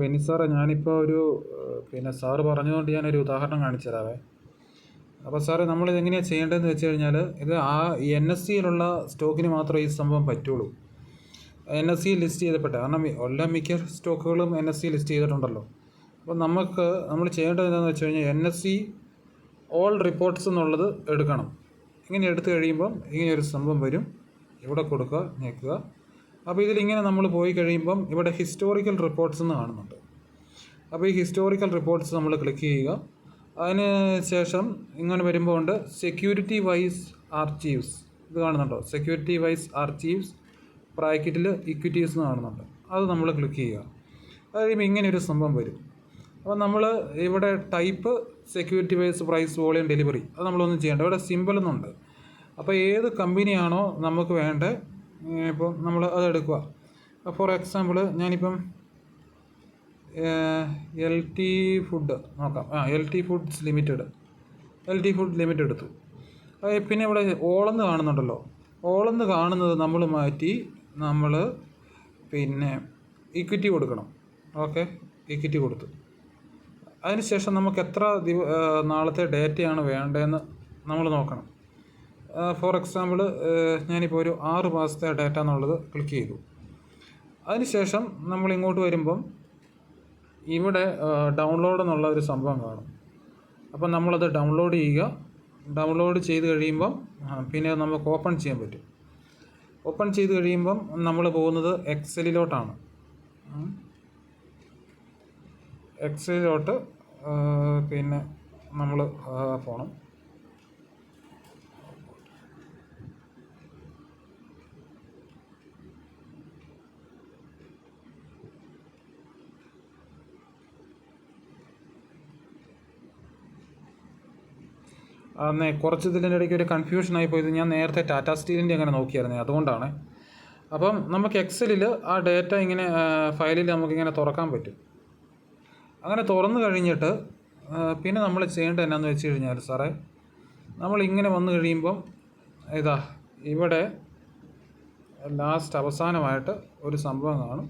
ബെന്നി സാറേ, ഞാനിപ്പോൾ ഒരു സാറ് പറഞ്ഞതുകൊണ്ട് ഞാനൊരു ഉദാഹരണം കാണിച്ചു തരാവേ. അപ്പോൾ സാറേ, നമ്മളിതെങ്ങനെയാണ് ചെയ്യേണ്ടതെന്ന് വെച്ച് കഴിഞ്ഞാൽ, ഇത് എൻ എസ് സിയിലുള്ള സ്റ്റോക്കിന് മാത്രമേ ഈ സംഭവം പറ്റുള്ളൂ. എൻ എസ് സി ലിസ്റ്റ് ചെയ്തപ്പെട്ട, കാരണം എല്ലാ മിക്ക സ്റ്റോക്കുകളും എൻ എസ് സി ലിസ്റ്റ് ചെയ്തിട്ടുണ്ടല്ലോ. അപ്പോൾ നമ്മൾ ചെയ്യേണ്ടത് എന്താണെന്ന് വെച്ച് കഴിഞ്ഞാൽ, N S C all reports എന്നുള്ളത് എടുക്കണം. ഇങ്ങനെ എടുത്തു കഴിയുമ്പം ഇങ്ങനെയൊരു സംഭവം വരും. ഇവിടെ കൊടുക്കുക, ഞെക്കുക. അപ്പോൾ ഇതിലിങ്ങനെ നമ്മൾ പോയി കഴിയുമ്പം ഇവിടെ ഹിസ്റ്റോറിക്കൽ റിപ്പോർട്ട്സ് എന്ന് കാണുന്നുണ്ട്. അപ്പോൾ ഈ ഹിസ്റ്റോറിക്കൽ റിപ്പോർട്ട്സ് നമ്മൾ ക്ലിക്ക് ചെയ്യുക. അതിന് ശേഷം ഇങ്ങനെ വരുമ്പോൾ ഉണ്ട് സെക്യൂരിറ്റി വൈസ് ആർച്ചീവ്സ്. ഇത് കാണുന്നുണ്ടോ? സെക്യൂരിറ്റി വൈസ് ആർച്ചീവ്സ് ബ്രാക്കറ്റിൽ ഇക്വിറ്റീസ് എന്ന് കാണുന്നുണ്ട്. അത് നമ്മൾ ക്ലിക്ക് ചെയ്യുക. അത് കഴിയുമ്പോൾ ഇങ്ങനെയൊരു സംഭവം വരും. അപ്പോൾ നമ്മൾ ഇവിടെ type security wise price volume delivery അത് നമ്മളൊന്നും ചെയ്യേണ്ട. ഇവിടെ സിമ്പിൾ എന്നുണ്ട്. അപ്പോൾ ഏത് കമ്പനിയാണോ നമുക്ക് വേണ്ടത്, ഇപ്പം നമ്മൾ അതെടുക്കുക. ഫോർ എക്സാമ്പിൾ ഞാനിപ്പം എൽ ടി ഫുഡ് നോക്കാം. എൽ ടി ഫുഡ്സ് ലിമിറ്റഡ് എടുത്തു. പിന്നെ ഇവിടെ ഓളെന്ന് കാണുന്നുണ്ടല്ലോ. ഓളെന്ന് കാണുന്നത് നമ്മൾ മാറ്റി നമ്മൾ പിന്നെ ഇക്വിറ്റി കൊടുക്കണം. ഓക്കെ, ഇക്വിറ്റി കൊടുത്തു. അതിനുശേഷം നമുക്ക് എത്ര നാളത്തെ ഡേറ്റയാണ് വേണ്ടതെന്ന് നമ്മൾ നോക്കണം. ഫോർ എക്സാമ്പിൾ ഞാനിപ്പോൾ ഒരു 6 മാസത്തെ ഡേറ്റ എന്നുള്ളത് ക്ലിക്ക് ചെയ്തു. അതിനുശേഷം നമ്മൾ ഇങ്ങോട്ട് വരുമ്പം ഇവിടെ ഡൗൺലോഡ് എന്നുള്ള ഒരു സംഭവം കാണും. അപ്പം നമ്മളത് ഡൗൺലോഡ് ചെയ്യുക. ഡൗൺലോഡ് ചെയ്ത് കഴിയുമ്പം പിന്നെ നമുക്ക് ഓപ്പൺ ചെയ്യാൻ പറ്റും. ഓപ്പൺ ചെയ്ത് കഴിയുമ്പം നമ്മൾ പോകുന്നത് എക്സലിലോട്ടാണ്. എക്സലിലോട്ട് പിന്നെ നമ്മൾ പോകണം. കുറച്ച് ഇതിൻ്റെ ഇടയ്ക്ക് ഒരു കൺഫ്യൂഷനായി പോയത്. ഞാൻ നേരത്തെ ടാറ്റ സ്റ്റീലിൻ്റെ അങ്ങനെ നോക്കിയായിരുന്നേ, അതുകൊണ്ടാണ്. അപ്പം നമുക്ക് എക്സലിൽ ആ ഡേറ്റ ഇങ്ങനെ ഫയലിൽ നമുക്കിങ്ങനെ തുറക്കാൻ പറ്റും. അങ്ങനെ തുറന്നു കഴിഞ്ഞിട്ട് പിന്നെ നമ്മൾ ചെയ്യേണ്ടത് എന്നാന്ന് വെച്ച് കഴിഞ്ഞാൽ സാറേ, നമ്മളിങ്ങനെ വന്നു കഴിയുമ്പം ഇവിടെ ലാസ്റ്റ് അവസാനമായിട്ട് ഒരു സംഭവം കാണും.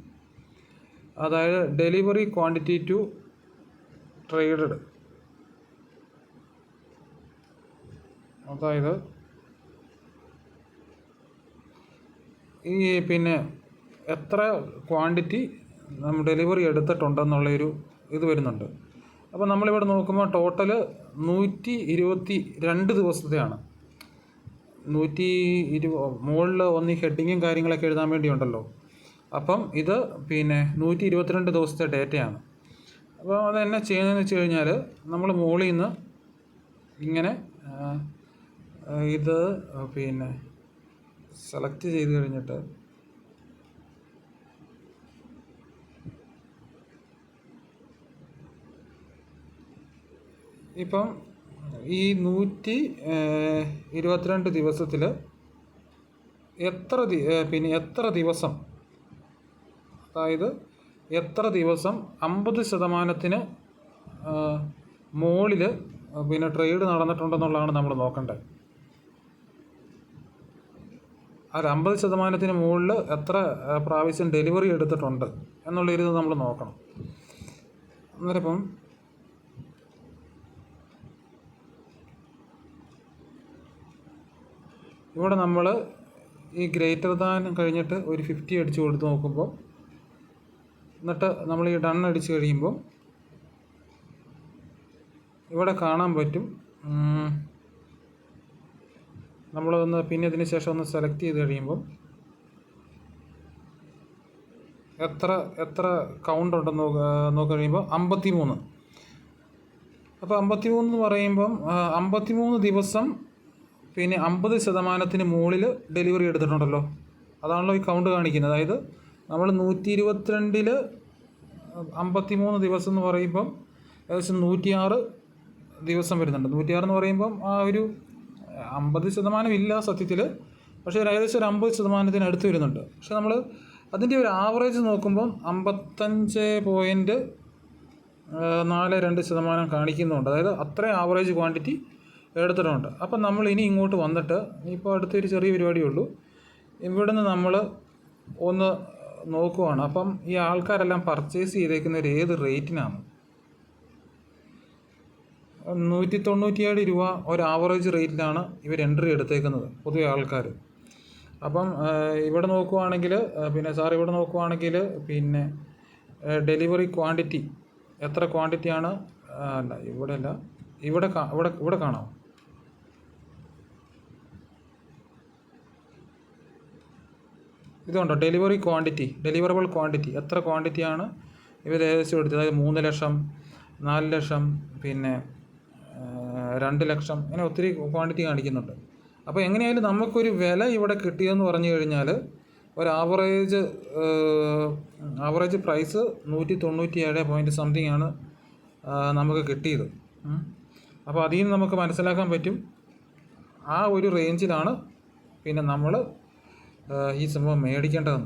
അതായത് ഡെലിവറി ക്വാണ്ടിറ്റി ടു ട്രേഡഡ്. അതായത് ഈ പിന്നെ എത്ര ക്വാണ്ടിറ്റി നമ്മൾ ഡെലിവറി എടുത്തിട്ടുണ്ടെന്നുള്ളൊരു ഇത് വരുന്നുണ്ട്. അപ്പോൾ നമ്മളിവിടെ നോക്കുമ്പോൾ ടോട്ടൽ 122 ദിവസത്തെയാണ്. 120 മുകളിൽ ഒന്ന് ഹെഡിങ്ങും കാര്യങ്ങളൊക്കെ എഴുതാൻ വേണ്ടിയുണ്ടല്ലോ. അപ്പം ഇത് പിന്നെ 122 ദിവസത്തെ ഡേറ്റയാണ്. അപ്പോൾ അതെന്നെ ചെയ്യുന്നതെന്ന് വെച്ച് കഴിഞ്ഞാൽ, നമ്മൾ മുകളിൽ നിന്ന് ഇങ്ങനെ ഇത് പിന്നെ സെലക്ട് ചെയ്ത് കഴിഞ്ഞിട്ട് ഇപ്പം ഈ 122 ദിവസത്തിൽ എത്ര ദിവസം, അതായത് എത്ര ദിവസം 50% മുകളിൽ പിന്നെ ട്രേഡ് നടന്നിട്ടുണ്ടെന്നുള്ളതാണ് നമ്മൾ നോക്കേണ്ടത്. ആ 50% മുകളിൽ എത്ര പ്രാവശ്യം ഡെലിവറി എടുത്തിട്ടുണ്ട് എന്നുള്ളൊരു നമ്മൾ നോക്കണം. അന്നേരം ഇപ്പം ഇവിടെ നമ്മൾ ഈ ഗ്രേറ്റർ ദാൻ കഴിഞ്ഞിട്ട് ഒരു 50 അടിച്ച് കൊടുത്ത് നോക്കുമ്പോൾ, എന്നിട്ട് നമ്മൾ ഈ ഡൺ അടിച്ച് കഴിയുമ്പോൾ ഇവിടെ കാണാൻ പറ്റും. നമ്മളതൊന്ന് പിന്നെ ഇതിന് ശേഷം ഒന്ന് സെലക്ട് ചെയ്ത് കഴിയുമ്പോൾ എത്ര കൗണ്ട് ഉണ്ടെന്ന് നോക്കി കഴിയുമ്പോൾ 53. അപ്പോൾ 53 എന്ന് പറയുമ്പം 53 ദിവസം പിന്നെ 50% മുകളിൽ ഡെലിവറി എടുത്തിട്ടുണ്ടല്ലോ. അതാണല്ലോ ഈ കൗണ്ട് കാണിക്കുന്നത്. അതായത് നമ്മൾ 122 53 ദിവസം എന്ന് പറയുമ്പം ഏകദേശം 106 ദിവസം വരുന്നുണ്ട്. 106 എന്ന് പറയുമ്പം ആ ഒരു 50% ഇല്ല സത്യത്തിൽ, പക്ഷേ ഏകദേശം ഒരു 50% അടുത്ത് വരുന്നുണ്ട്. പക്ഷെ നമ്മൾ അതിൻ്റെ ഒരു ആവറേജ് നോക്കുമ്പം 55.42% കാണിക്കുന്നുണ്ട്. അതായത് അത്രയും ആവറേജ് ക്വാണ്ടിറ്റി എടുത്തിട്ടുണ്ട്. അപ്പം നമ്മൾ ഇനി ഇങ്ങോട്ട് വന്നിട്ട് ഇപ്പോൾ അടുത്തൊരു ചെറിയ പരിപാടിയേ ഉള്ളൂ. ഇവിടെ നിന്ന് നമ്മൾ ഒന്ന് നോക്കുവാണ്. അപ്പം ഈ ആൾക്കാരെല്ലാം പർച്ചേസ് ചെയ്തേക്കുന്ന ഒരു ഏത് റേറ്റിനാണ്? 197 രൂപ ഒരു ആവറേജ് റേറ്റിലാണ് ഇവർ എൻട്രി എടുത്തേക്കുന്നത് പൊതുവെ ആൾക്കാർ. അപ്പം ഇവിടെ നോക്കുവാണെങ്കിൽ പിന്നെ സാർ ഇവിടെ നോക്കുവാണെങ്കിൽ പിന്നെ ഡെലിവറി ക്വാണ്ടിറ്റി എത്ര ക്വാണ്ടിറ്റിയാണ്? അല്ല ഇവിടെ അല്ല, ഇവിടെ ഇവിടെ കാണാം. ഇതുണ്ടോ ഡെലിവറി ക്വാണ്ടിറ്റി, ഡെലിവറബിൾ ക്വാണ്ടിറ്റി എത്ര ക്വാണ്ടിറ്റിയാണ് ഇവർ ഏകദേശം എടുത്തത്? അതായത് 3 ലക്ഷം, 4 ലക്ഷം, പിന്നെ 2 ലക്ഷം, ഇങ്ങനെ ഒത്തിരി ക്വാണ്ടിറ്റി കാണിക്കുന്നുണ്ട്. അപ്പോൾ എങ്ങനെയായാലും നമുക്കൊരു വില ഇവിടെ കിട്ടിയെന്ന് പറഞ്ഞു കഴിഞ്ഞാൽ ഒരു ആവറേജ് പ്രൈസ് 197 പോയിൻറ്റ് സംതിങ് ആണ് നമുക്ക് കിട്ടിയത്. അപ്പോൾ അതിൽ നിന്ന് നമുക്ക് മനസ്സിലാക്കാൻ പറ്റും ആ ഒരു റേഞ്ചിലാണ് പിന്നെ നമ്മൾ ഈ സംഭവം മേടിക്കേണ്ടതെന്ന്.